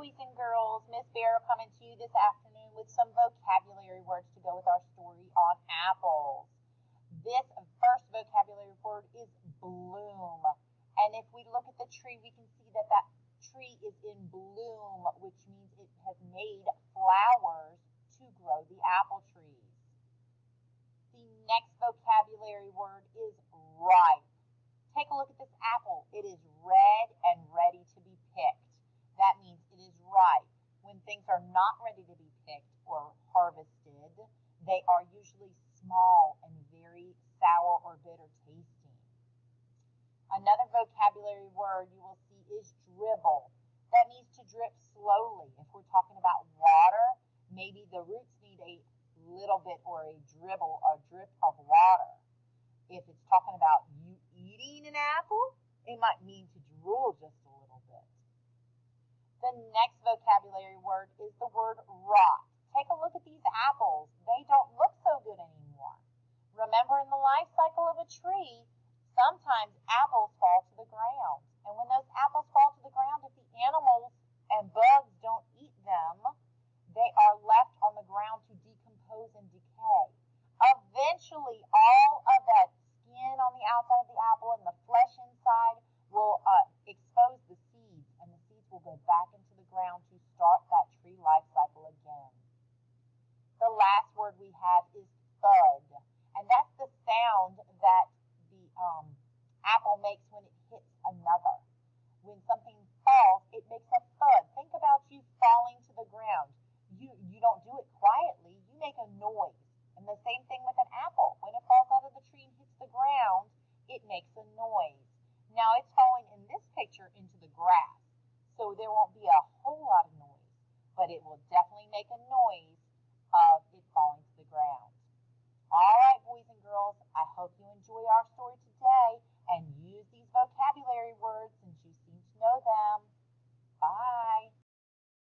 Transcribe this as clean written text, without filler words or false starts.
boys and girls. Miss Bear coming to you this afternoon with some vocabulary words to go with our story on apples. This first vocabulary word is bloom. And if we look at the tree, we can see that that tree is in bloom, which means it has made flowers to grow the apple trees. The next vocabulary word is ripe. Take a look at this apple. It is red and ready to be picked. That means it is ripe. When things are not ready to be picked or harvested, they are usually small and very sour or bitter tasting. Another vocabulary word you will see is dribble. That means to drip slowly. If we're talking about water, maybe the roots need a little bit or a drip of water. If it's talking about you eating an apple, it might mean to drool just a little bit. The next vocabulary word is the word rot. Take a look at these apples. They don't look so good anymore. Remember, in the life cycle of a tree, sometimes apples fall to the ground. And when those apples fall to the ground, if the animals and bugs don't eat them, they are left on the ground to decompose and decay. Eventually, all of that skin on the outside of the apple and the flesh inside will expose the seeds, and the seeds will go back into the ground to start that tree life cycle again. The last word we have is thud, and that's the sound that the apple makes when it hits another. When something falls, it makes a thud. Think about you falling to the ground. You don't do it quietly. You make a noise. And the same thing with an apple. When it falls out of the tree and hits the ground, it makes a noise. Now, it's falling in this picture into the grass, so there won't be a whole lot of noise, but it will definitely make a noise